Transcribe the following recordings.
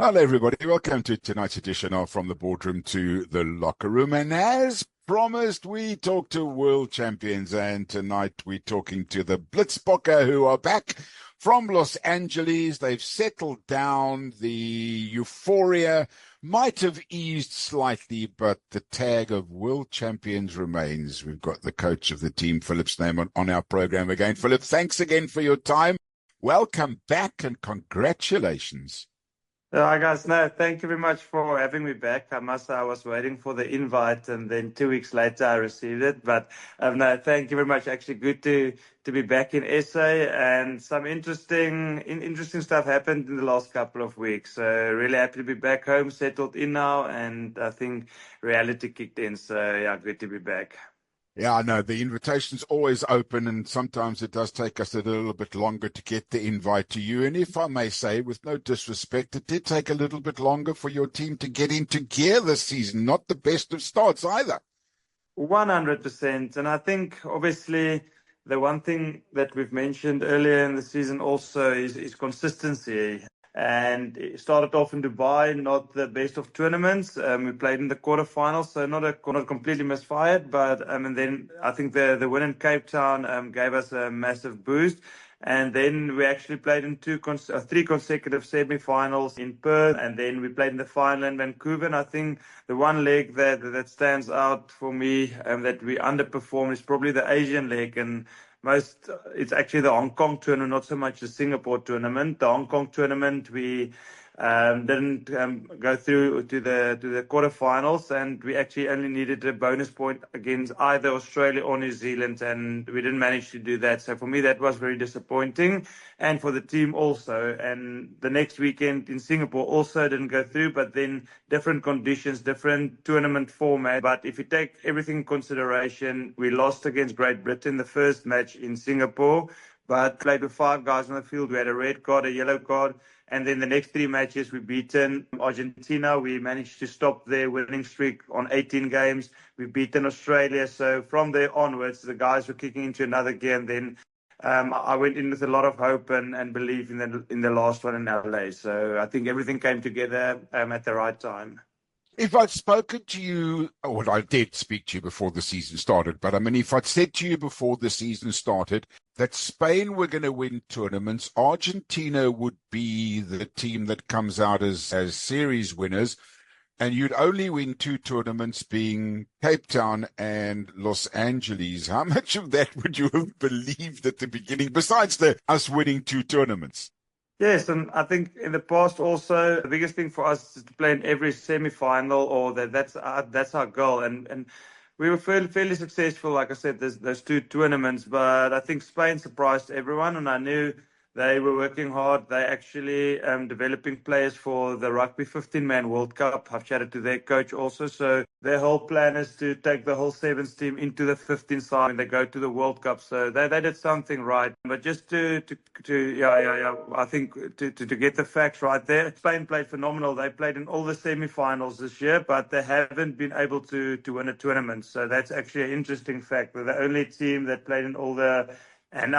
Hello, everybody. Welcome to tonight's edition of From the Boardroom to the Locker Room. And as promised, we talk to world champions. And tonight we're talking to the Blitzbokke, who are back from Los Angeles. They've settled down. The euphoria might have eased slightly, but the tag of world champions remains. We've got the coach of the team, Philip Snyman, on our program again. Philip, thanks again for your time. Welcome back and congratulations. Hi guys, no, thank you very much for having me back. I must say I was waiting for the invite and then 2 weeks later I received it. But no, thank you very much. Actually good to be back in SA, and some interesting stuff happened in the last couple of weeks. So really happy to be back home, settled in now, and I think reality kicked in. So yeah, good to be back. Yeah, I know the invitation's always open, and sometimes it does take us a little bit longer to get the invite to you. And if I may say, with no disrespect, it did take a little bit longer for your team to get into gear this season. Not the best of starts either. 100%. And I think obviously the one thing that we've mentioned earlier in the season also is consistency. And it started off in Dubai, not the best of tournaments. We played in the quarterfinals, so not completely misfired. But and then I think the win in Cape Town gave us a massive boost. And then we actually played in three consecutive semi-finals in Perth, and then we played in the final in Vancouver. And I think the one leg that stands out for me that we underperformed is probably the Asian leg, and it's actually the Hong Kong tournament, not so much the Singapore tournament. The Hong Kong tournament, we didn't go through to the quarterfinals, and we actually only needed a bonus point against either Australia or New Zealand, and we didn't manage to do that. So for me, that was very disappointing, and for the team also. And the next weekend in Singapore also didn't go through, but then different conditions, different tournament format. But if you take everything in consideration, we lost against Great Britain the first match in Singapore, but played with five guys on the field. We had a red card, a yellow card, and then the next three matches we beaten Argentina. We managed to stop their winning streak on 18 games. We beaten Australia. So from there onwards, the guys were kicking into another gear. And then I went in with a lot of hope and belief in the last one in LA. So I think everything came together at the right time. If I'd spoken to you, well, I did speak to you before the season started, but I mean, if I'd said to you before the season started that Spain were going to win tournaments, Argentina would be the team that comes out as series winners, and you'd only win two tournaments, being Cape Town and Los Angeles, how much of that would you have believed at the beginning, besides us winning two tournaments? Yes, and I think in the past also the biggest thing for us is to play in every semi-final, or that's our goal. And we were fairly successful, like I said, those two tournaments. But I think Spain surprised everyone, and I knew they were working hard. They actually developing players for the Rugby 15-man World Cup. I've chatted to their coach also. So their whole plan is to take the whole sevens team into the 15 side when they go to the World Cup. So they did something right. But just to I think to get the facts right there, Spain played phenomenal. They played in all the semi-finals this year, but they haven't been able to win a tournament. So that's actually an interesting fact. They're the only team that played in all the and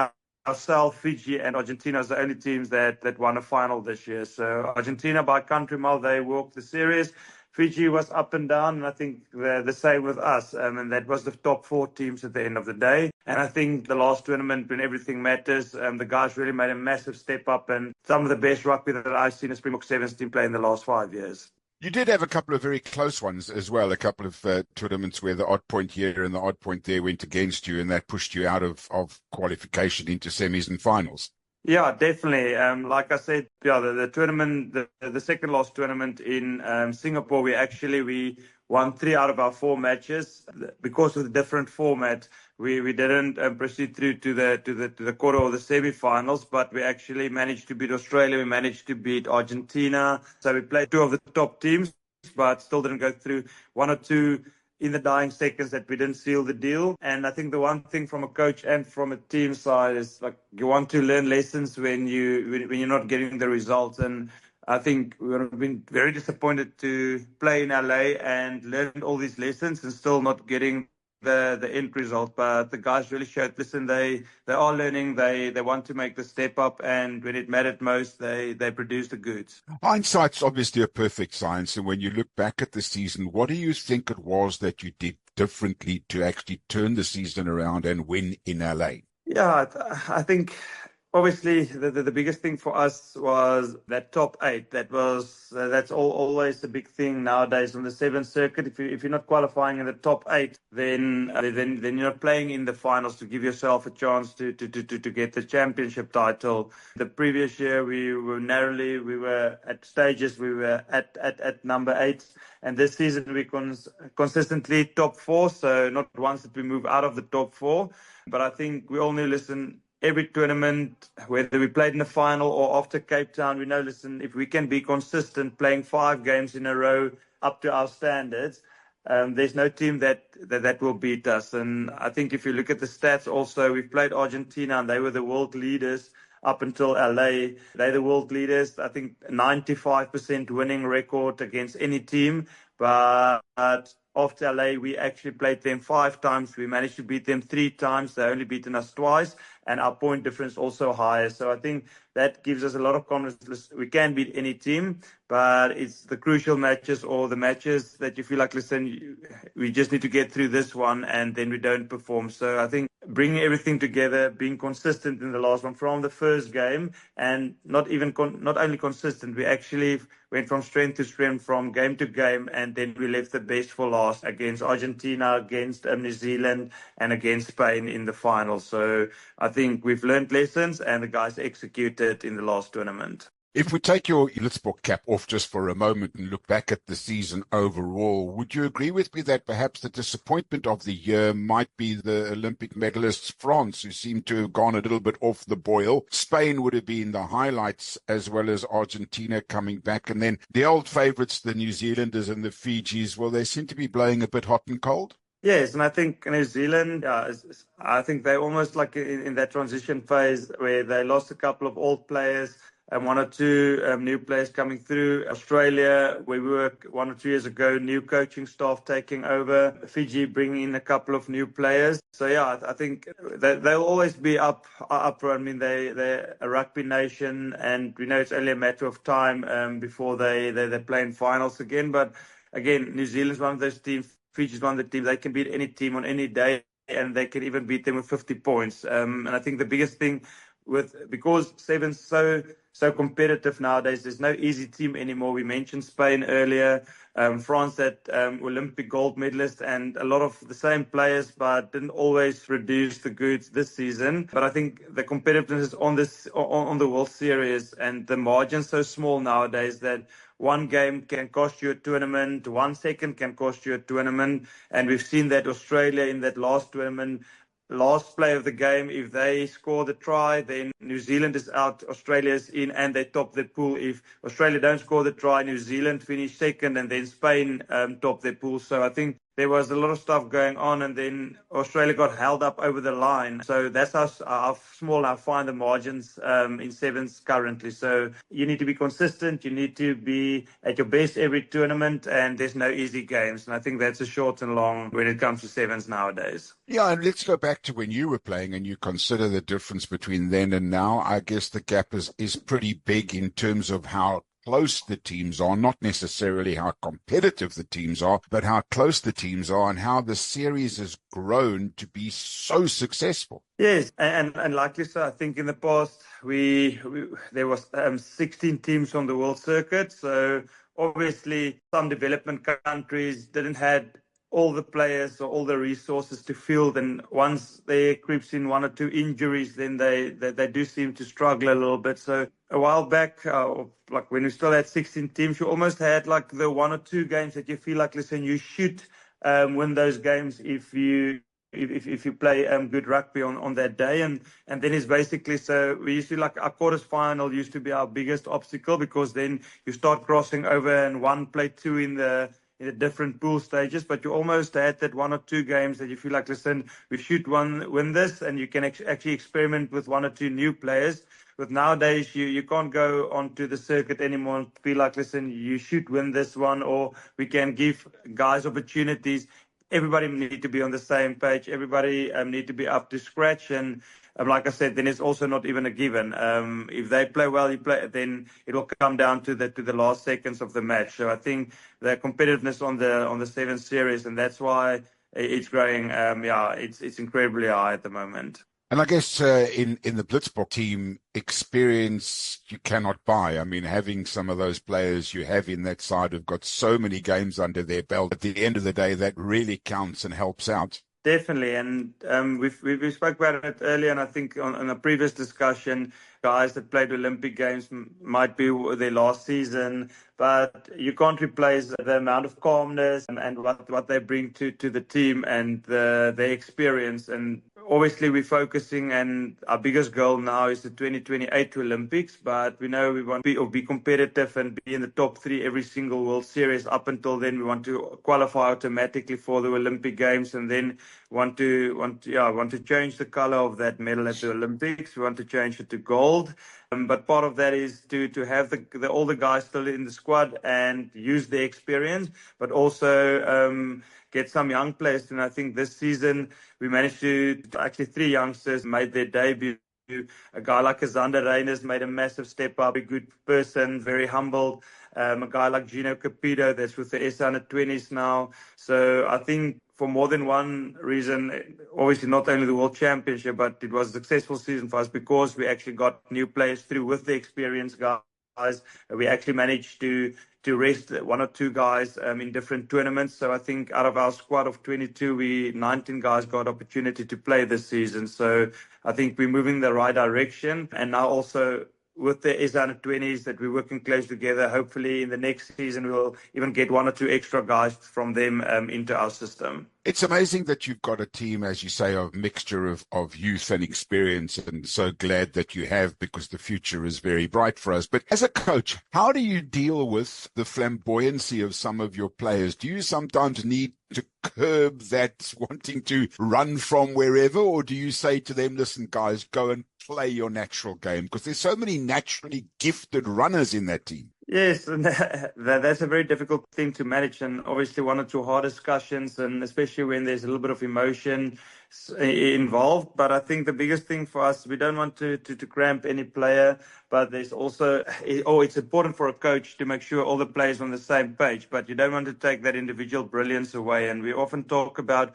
ourselves, Fiji, and Argentina is the only teams that won a final this year. So Argentina, by country mile, they walked the series. Fiji was up and down, and I think the same with us. And that was the top four teams at the end of the day. And I think the last tournament, when everything matters, the guys really made a massive step up, and some of the best rugby that I've seen a Springbok Sevens team play in the last 5 years. You did have a couple of very close ones as well, a couple of tournaments where the odd point here and the odd point there went against you, and that pushed you out of qualification into semis and finals. Yeah, definitely. Like I said, yeah, the tournament, the second last tournament in Singapore, we won 3 out of our 4 matches. Because of the different format, we didn't proceed through to the quarter or the semi-finals, but we actually managed to beat Australia. We managed to beat Argentina. So we played 2 of the top teams, but still didn't go through. 1 or 2 in the dying seconds that we didn't seal the deal. And I think the one thing from a coach and from a team side is, like, you want to learn lessons when you're not getting the results. And I think we've been very disappointed to play in LA and learn all these lessons and still not getting the end result, but the guys really showed, listen, they are learning, they want to make the step up, and when it mattered most, they produced the goods. Hindsight's obviously a perfect science, and when you look back at the season, what do you think it was that you did differently to actually turn the season around and win in LA? Yeah, I think obviously the biggest thing for us was that top eight. That's always the big thing nowadays on the seventh circuit. If you're not qualifying in the top eight, then you're not playing in the finals to give yourself a chance to get the championship title. The previous year we were at stages, we were at number eight. And this season we consistently top four, so not once did we move out of the top four. But I think we all knew, listen, every tournament, whether we played in the final or after Cape Town, we know, listen, if we can be consistent playing 5 games in a row up to our standards, there's no team that will beat us. And I think if you look at the stats also, we've played Argentina and they were the world leaders up until LA. They're the world leaders. I think 95% winning record against any team. But after LA, we actually played them 5 times. We managed to beat them 3 times. They only beaten us twice. And our point difference also higher. So I think that gives us a lot of confidence. We can beat any team, but it's the crucial matches or the matches that you feel like, listen, we just need to get through this one and then we don't perform. So I think bringing everything together, being consistent in the last one from the first game, and not only consistent, we actually went from strength to strength from game to game, and then we left the best for last against Argentina, against New Zealand, and against Spain in the final. So I think we've learned lessons, and the guys executed in the last tournament. If we take your Blitzbook cap off just for a moment and look back at the season overall, would you agree with me that perhaps the disappointment of the year might be the Olympic medalists France, who seem to have gone a little bit off the boil? Spain would have been the highlights, as well as Argentina coming back. And then the old favourites, the New Zealanders and the Fijis, well, they seem to be blowing a bit hot and cold. Yes, and I think New Zealand, I think they're almost like in that transition phase where they lost a couple of old players and 1 or 2 new players coming through. Australia, where we were 1 or 2 years ago, new coaching staff taking over. Fiji bringing in a couple of new players. So yeah, I think they'll always be up. I mean, they're a rugby nation, and we know it's only a matter of time before they play in finals again. But again, New Zealand's one of those teams. Fiji is one of the teams. They can beat any team on any day, and they can even beat them with 50 points. And I think the biggest thing because Seven's so competitive nowadays, there's no easy team anymore. We mentioned Spain earlier, France, that Olympic gold medalist, and a lot of the same players, but didn't always produce the goods this season. But I think the competitiveness on the World Series, and the margin's so small nowadays that 1 game can cost you a tournament, 1 second can cost you a tournament. And we've seen that Australia in that last tournament, last play of the game, if they score the try, then New Zealand is out, Australia is in, and they top the pool. If Australia don't score the try, New Zealand finish second, and then Spain top their pool. So I think there was a lot of stuff going on, and then Australia got held up over the line. So that's how small I find the margins in sevens currently. So you need to be consistent. You need to be at your best every tournament, and there's no easy games. And I think that's a short and long when it comes to sevens nowadays. Yeah, and let's go back to when you were playing and you consider the difference between then and now. I guess the gap is pretty big in terms of how close the teams are, not necessarily how competitive the teams are, but how close the teams are and how the series has grown to be so successful. Yes, and like you said, I think in the past there was 16 teams on the world circuit. So obviously some development countries didn't have all the players or all the resources to field, and once there creeps in 1 or 2 injuries, then they do seem to struggle a little bit. So a while back, like when we still had 16 teams, you almost had like the 1 or 2 games that you feel like, listen, you should win those games if you play good rugby on that day. And then it's basically, so we used to, like, our quarters final used to be our biggest obstacle, because then you start crossing over and one play 2 in the different pool stages, but you almost had that 1 or 2 games that you feel like, listen, we should win this, and you can actually experiment with 1 or 2 new players. But nowadays, you can't go onto the circuit anymore and be like, listen, you should win this one, or we can give guys opportunities. everybody need to be on the same page. Everybody need to be up to scratch. And like I said, then it's also not even a given. If they play well, you play, then it will come down to the last seconds of the match. So I think the competitiveness on the seventh series, and that's why it's growing. It's incredibly high at the moment. And I guess in the Blitzboks team, experience you cannot buy. I mean, having some of those players you have in that side who've got so many games under their belt, at the end of the day, that really counts and helps out. Definitely, and we spoke about it earlier, and I think on a previous discussion, guys that played Olympic Games might be their last season, but you can't replace the amount of calmness and what they bring to the team and their experience. And obviously, we're focusing, and our biggest goal now is the 2028 Olympics, but we know we want to be competitive and be in the top three every single World Series. Up until then, we want to qualify automatically for the Olympic Games, and then want to change the color of that medal at the Olympics. We want to change it to gold. But part of that is to have all the guys still in the squad and use their experience, but also get some young players. And I think this season we managed to actually 3 youngsters made their debut. A guy like Xander Reyners made a massive step up, a good person, very humble. A guy like Gino Capito, that's with the S-120s now. So I think for more than one reason, obviously not only the World Championship, but it was a successful season for us because we actually got new players through with the experienced guys. We actually managed to rest 1 or 2 guys in different tournaments. So I think out of our squad of 22, 19 guys got opportunity to play this season. So I think we're moving in the right direction. And now also with the S-120s that we're working close together, hopefully in the next season we'll even get 1 or 2 extra guys from them into our system. It's amazing that you've got a team, as you say, of mixture of youth and experience, and so glad that you have, because the future is very bright for us. But as a coach, how do you deal with the flamboyancy of some of your players? Do you sometimes need to curb that wanting to run from wherever, or do you say to them, listen, guys, go and play your natural game? Because there's so many naturally gifted runners in that team. Yes, and that's a very difficult thing to manage, and obviously 1 or 2 hard discussions, and especially when there's a little bit of emotion involved. But I think the biggest thing for us, we don't want to cramp any player, but there's also, it's important for a coach to make sure all the players are on the same page, but you don't want to take that individual brilliance away. And we often talk about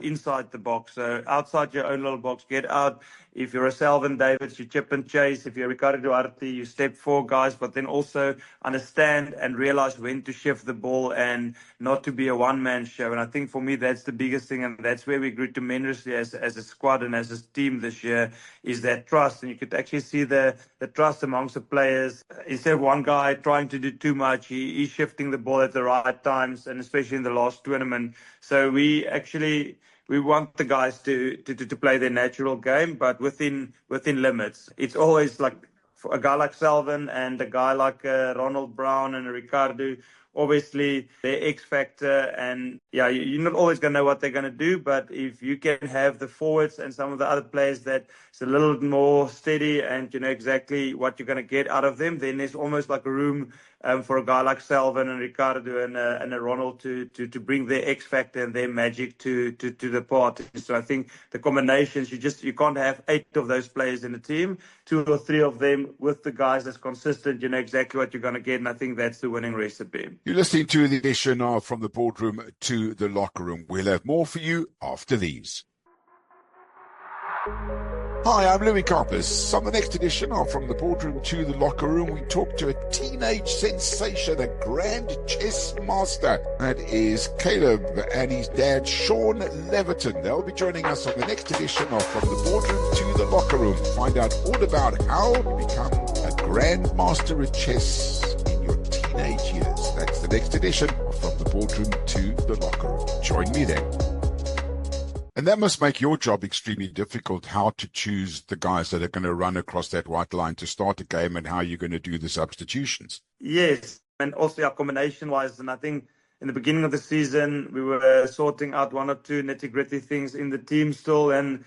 inside the box. So outside your own little box, get out. If you're a Selvin Davids, you chip and chase. If you're Ricardo Duarte, you step 4 guys, but then also understand and realize when to shift the ball and not to be a one-man show. And I think for me, that's the biggest thing. And that's where we grew tremendously as a squad and as a team this year, is that trust. And you could actually see the trust amongst the players. Instead of one guy trying to do too much, he's shifting the ball at the right times, and especially in the last tournament. So we want the guys to play their natural game, but within limits. It's always like for a guy like Selvin and a guy like Ronald Brown and Ricardo. Obviously, their X factor, and you're not always going to know what they're going to do. But if you can have the forwards and some of the other players that's a little more steady, and you know exactly what you're going to get out of them, then there's almost like a room for a guy like Selvin and Ricardo and a Ronald to bring their X factor and their magic to the party. So I think the combinations, you can't have 8 of those players in a team. 2 or 3 of them with the guys that's consistent, you know exactly what you're going to get, and I think that's the winning recipe. You're listening to the edition of From the Boardroom to the Locker Room. We'll have more for you after these. Hi, I'm Louis Karpas. On the next edition of From the Boardroom to the Locker Room, we talk to a teenage sensation, a grand chess master. That is Caleb and his dad, Sean Leverton. They'll be joining us on the next edition of From the Boardroom to the Locker Room. Find out all about how you become a grand master of chess in your teenage years. That's the next edition of From the Boardroom to the Locker Room. Join me then. And that must make your job extremely difficult, how to choose the guys that are going to run across that white line to start a game and how you're going to do the substitutions. Yes, and also combination-wise, and I think in the beginning of the season, we were sorting out 1 or 2 nitty-gritty things in the team still, and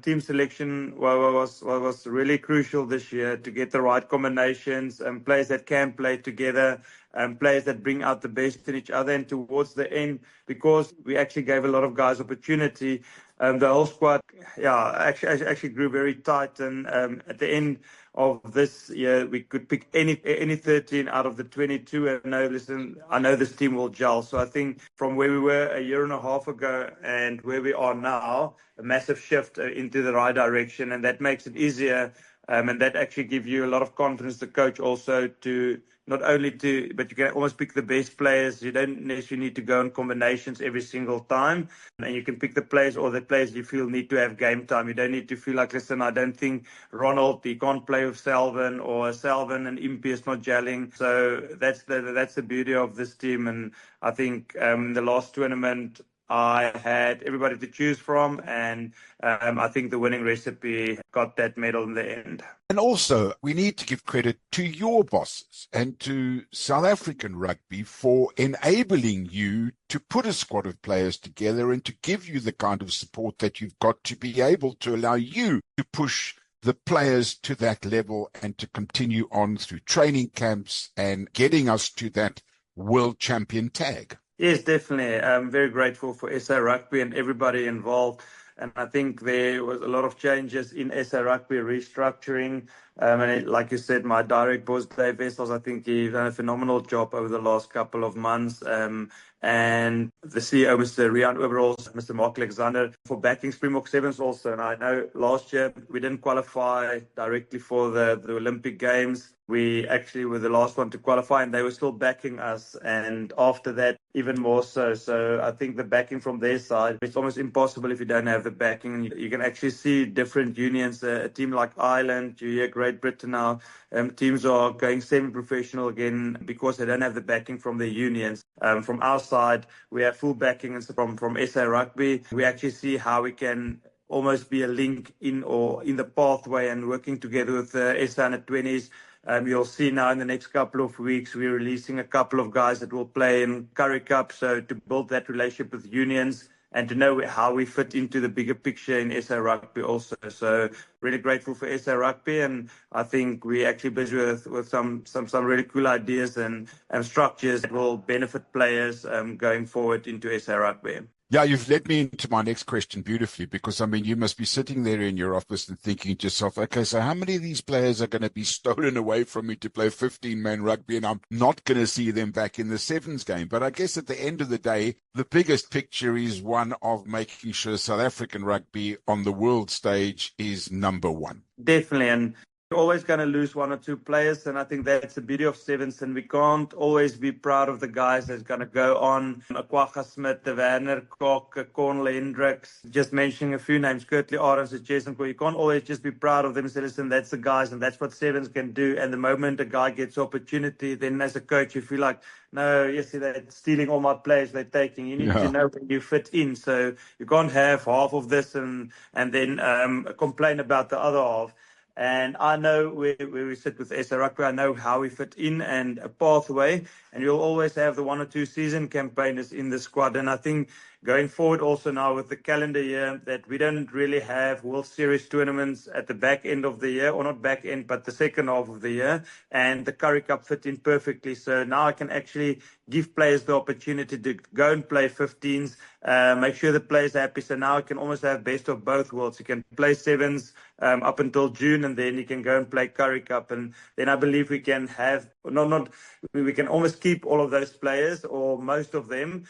team selection was really crucial this year to get the right combinations and players that can play together and players that bring out the best in each other. And towards the end, because we actually gave a lot of guys opportunity, the whole squad, actually grew very tight. And at the end of this year, we could pick any 13 out of the 22. And no, listen, I know this team will gel. So I think from where we were a year and a half ago and where we are now, a massive shift into the right direction, and that makes it easier. And that actually gives you a lot of confidence, the coach also, to not only to, but you can almost pick the best players. You don't necessarily need to go in combinations every single time. And you can pick the players or the players you feel need to have game time. You don't need to feel like, listen, I don't think Ronald, he can't play with Selvin, or Selvin and Impey is not gelling. So that's the beauty of this team. And I think the last tournament, I had everybody to choose from, and I think the winning recipe got that medal in the end. And also, we need to give credit to your bosses and to South African rugby for enabling you to put a squad of players together and to give you the kind of support that you've got to be able to allow you to push the players to that level and to continue on through training camps and getting us to that world champion tag. Yes, definitely. I'm very grateful for SA Rugby and everybody involved. And I think there was a lot of changes in SA Rugby restructuring. Like you said, my direct boss, Dave Wessels, I think he's done a phenomenal job over the last couple of months. And the CEO, Mr. Rian Overalls, Mr. Mark Alexander, for backing Springbok Sevens also. And I know last year we didn't qualify directly for the Olympic Games. We actually were the last one to qualify, and they were still backing us. And after that, even more so. So I think the backing from their side, it's almost impossible if you don't have the backing. And you can actually see different unions. A team like Ireland, you hear Great Britain now, teams are going semi-professional again because they don't have the backing from their unions. From our side, we have full backing from SA Rugby. We actually see how we can almost be a link in the pathway and working together with the SA Under-20s. You'll see now in the next couple of weeks, we're releasing a couple of guys that will play in Currie Cup. So to build that relationship with unions and to know how we fit into the bigger picture in SA Rugby also. So really grateful for SA Rugby, and I think we're actually busy with some really cool ideas and structures that will benefit players going forward into SA Rugby. Yeah, you've led me into my next question beautifully, because, I mean, you must be sitting there in your office and thinking to yourself, okay, so how many of these players are going to be stolen away from me to play 15-man rugby, and I'm not going to see them back in the sevens game? But I guess at the end of the day, the biggest picture is one of making sure South African rugby on the world stage is number one. Definitely, and you're always going to lose one or two players, and I think that's the beauty of sevens, and we can't always be proud of the guys that's going to go on. Aquaga Smith, the Werner Kok, Cornel Hendricks, just mentioning a few names, Kurtley Arons, Jason Cole. You can't always just be proud of them and say, listen, that's the guys, and that's what sevens can do. And the moment a guy gets opportunity, then as a coach, you feel like, no, yes, they're stealing all my players, they're taking. You need to know where you fit in. So you can't have half of this and then complain about the other half. And I know where we sit with SA Rugby. I know how we fit in and a pathway. And you'll always have the one or two season campaigners in the squad. And I think going forward also now with the calendar year, that we don't really have World Series tournaments at the back end of the year, or not back end, but the second half of the year. And the Currie Cup fit in perfectly. So now I can actually give players the opportunity to go and play 15s, make sure the players are happy. So now I can almost have best of both worlds. You can play sevens up until June, and then you can go and play Currie Cup. And then I believe we can have, we can almost keep all of those players, or most of them,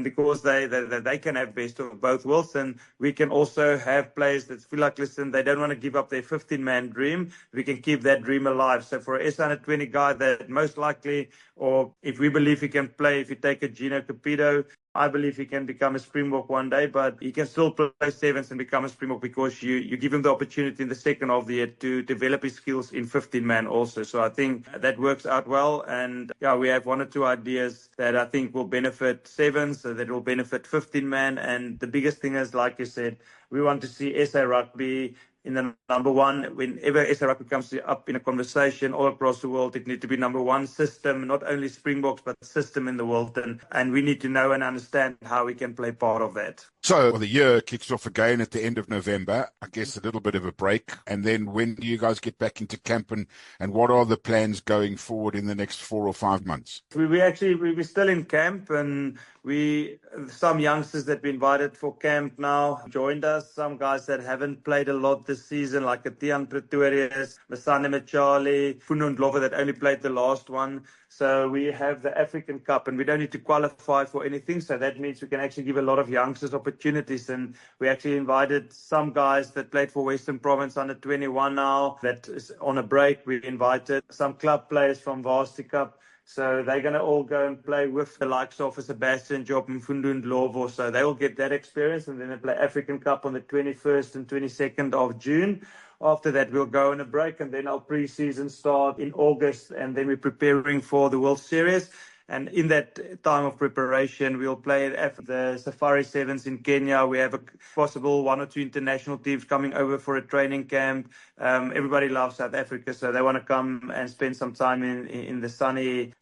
because they can have best of both worlds. And we can also have players that feel like, listen, they don't want to give up their 15-man dream. We can keep that dream alive. So for a S-under-20 guy that most likely, or if we believe he can play, if you take a Gino Capito, I believe he can become a Springbok one day, but he can still play sevens and become a Springbok because you give him the opportunity in the second half of the year to develop his skills in 15-man also. So I think that works out well. And yeah, we have one or two ideas that I think will benefit sevens, so that will benefit 15-man. And the biggest thing is, like you said, we want to see SA Rugby in the number one. Whenever SA Rugby comes up in a conversation all across the world, it needs to be number one system, not only Springboks, but system in the world. And we need to know and understand how we can play part of that. So the year kicks off again at the end of November. I guess a little bit of a break. And then when do you guys get back into camp, and what are the plans going forward in the next 4 or 5 months? We're still in camp, and some youngsters that we invited for camp now joined us. Some guys that haven't played a lot this season, like Atian Pretorius, Masane Machali, Funund Lover that only played the last one. So we have the African Cup, and we don't need to qualify for anything. So that means we can actually give a lot of youngsters opportunities. And we actually invited some guys that played for Western Province under 21 now that is on a break. We invited some club players from Varsity Cup. So they're going to all go and play with the likes of Sebastian Job and Fundund Lovo. So they will get that experience, and then they play African Cup on the 21st and 22nd of June. After that, we'll go on a break, and then our pre-season start in August, and then we're preparing for the World Series. And in that time of preparation, we'll play at the Safari Sevens in Kenya. We have a possible 1 or 2 international teams coming over for a training camp. Everybody loves South Africa, so they want to come and spend some time in the sunny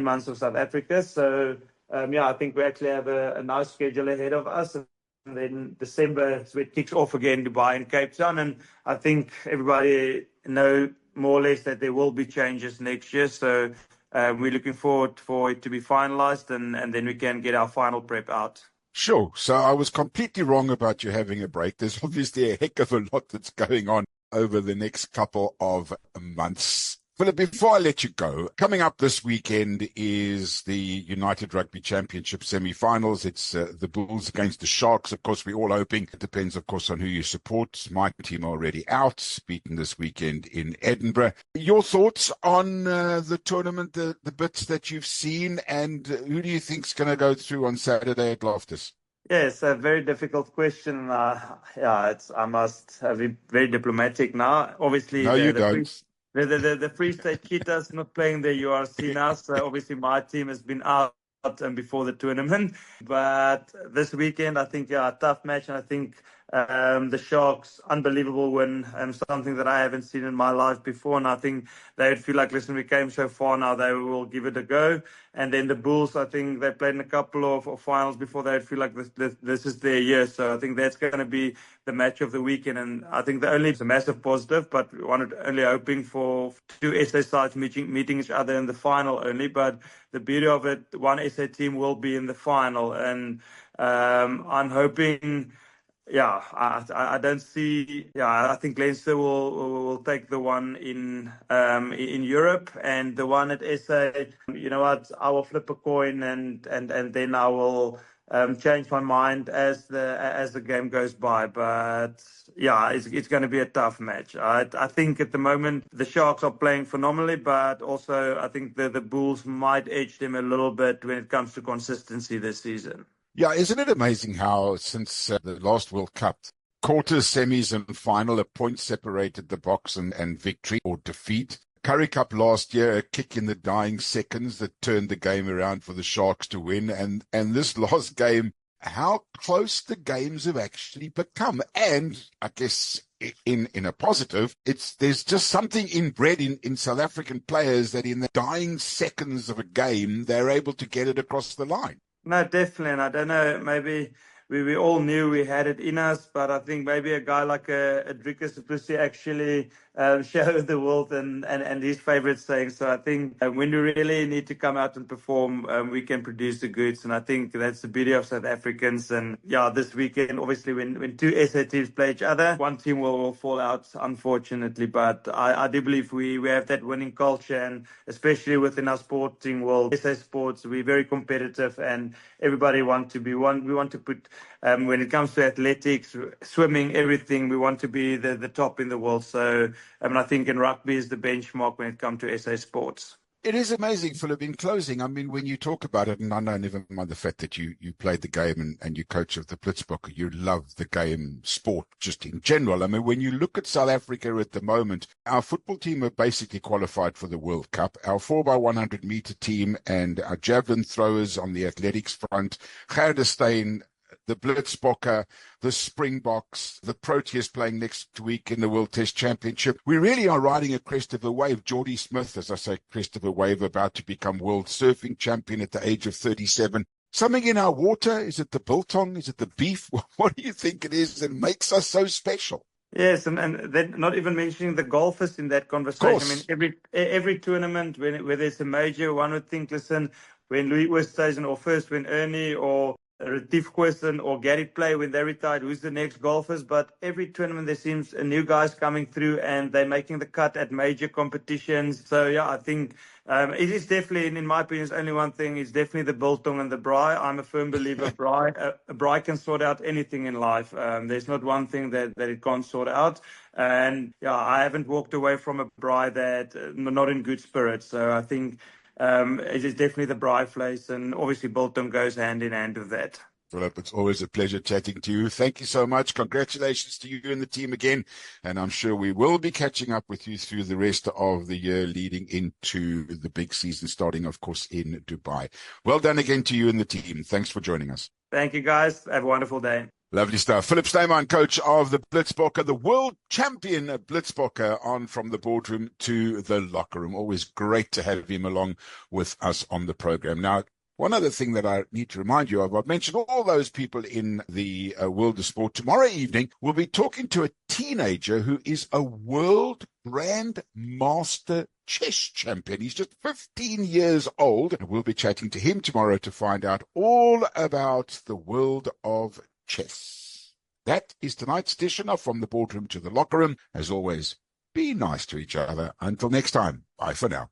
months of South Africa. So, I think we actually have a nice schedule ahead of us. And then December is where it kicks off again, Dubai and Cape Town. And I think everybody know more or less that there will be changes next year. So we're looking forward for it to be finalized, and then we can get our final prep out. Sure. So I was completely wrong about you having a break. There's obviously a heck of a lot that's going on over the next couple of months. Philip, before I let you go, coming up this weekend is the United Rugby Championship semi-finals. It's the Bulls against the Sharks. Of course, we're all hoping. It depends, of course, on who you support. My team already out, beaten this weekend in Edinburgh. Your thoughts on the tournament, the bits that you've seen, and who do you think's going to go through on Saturday at Loftus? Yes, a very difficult question. I must be very diplomatic now. Obviously, No, you don't. The Free State Cheetahs not playing the URC now, so obviously my team has been out before the tournament. But this weekend, I think, a tough match, and I think the Sharks, unbelievable win, something that I haven't seen in my life before. And I think they would feel like, listen, we came so far now, they will give it a go. And then the Bulls, I think they played in a couple of finals before. They would feel like this is their year. So I think that's going to be the match of the weekend. And I think it's a massive positive, but we wanted only hoping for 2 SA sides meeting each other in the final only. But the beauty of it, one SA team will be in the final. And I'm hoping... I don't see. I think Leinster will take the one in Europe, and the one at SA. You know what? I will flip a coin, and then I will change my mind as the game goes by. But it's going to be a tough match. I think at the moment the Sharks are playing phenomenally, but also I think the Bulls might edge them a little bit when it comes to consistency this season. Yeah, isn't it amazing how since the last World Cup, quarters, semis and final, a point separated the Boks and victory or defeat. Currie Cup last year, a kick in the dying seconds that turned the game around for the Sharks to win. And this last game, how close the games have actually become. And I guess in a positive, there's just something inbred in South African players that in the dying seconds of a game, they're able to get it across the line. No, definitely. And I don't know, maybe we all knew we had it in us, but I think maybe a guy like a Dricus du Plessis actually showed the world and his favorite saying. So I think when we really need to come out and perform, we can produce the goods. And I think that's the beauty of South Africans. And this weekend, obviously, when 2 SA teams play each other, one team will fall out, unfortunately. But I do believe we have that winning culture, and especially within our sporting world, SA sports, we're very competitive, and everybody wants to be one. We want to put, when it comes to athletics, swimming, everything, we want to be the top in the world. So I think in rugby is the benchmark when it comes to SA sports. It is amazing, Philip. In closing, I mean, when you talk about it, and I know never mind the fact that you played the game and you coach of the Blitzbokke, you love the game, sport just in general. I mean, when you look at South Africa at the moment, our football team are basically qualified for the World Cup. Our 4x100 meter team and our javelin throwers on the athletics front, Gerdersteen, the Blitzbokke, the Springboks, the Proteas playing next week in the World Test Championship. We really are riding a crest of a wave. Geordie Smith, as I say, crest of a wave, about to become world surfing champion at the age of 37. Something in our water? Is it the biltong? Is it the beef? What do you think it is that makes us so special? Yes, and then not even mentioning the golfers in that Of conversation. I mean, course. every tournament, whether it's a major, one would think, listen, when Louis Oosthuizen or first when Ernie or Retief Goosen or Gary play when they retired, who's the next golfers? But every tournament there seems a new guys coming through and they're making the cut at major competitions. So yeah, I think it is definitely, and in my opinion, it's only one thing. It's definitely the biltong and the braai. I'm a firm believer a braai can sort out anything in life. There's not one thing that it can't sort out. And yeah, I haven't walked away from a braai that not in good spirits. So I think it is definitely the braai place, and obviously biltong goes hand in hand with that. Philip, it's always a pleasure chatting to you. Thank you so much. Congratulations to you and the team again. And I'm sure we will be catching up with you through the rest of the year leading into the big season, starting, of course, in Dubai. Well done again to you and the team. Thanks for joining us. Thank you, guys. Have a wonderful day. Lovely stuff. Philip Steyman, coach of the Blitzbokke, the world champion Blitzbokke, on from the boardroom to the locker room. Always great to have him along with us on the program. Now, one other thing that I need to remind you of, I've mentioned all those people in the world of sport. Tomorrow evening, we'll be talking to a teenager who is a world grandmaster chess champion. He's just 15 years old. And we'll be chatting to him tomorrow to find out all about the world of chess. That is tonight's edition of From the Boardroom to the Locker Room. As always, be nice to each other. Until next time, bye for now.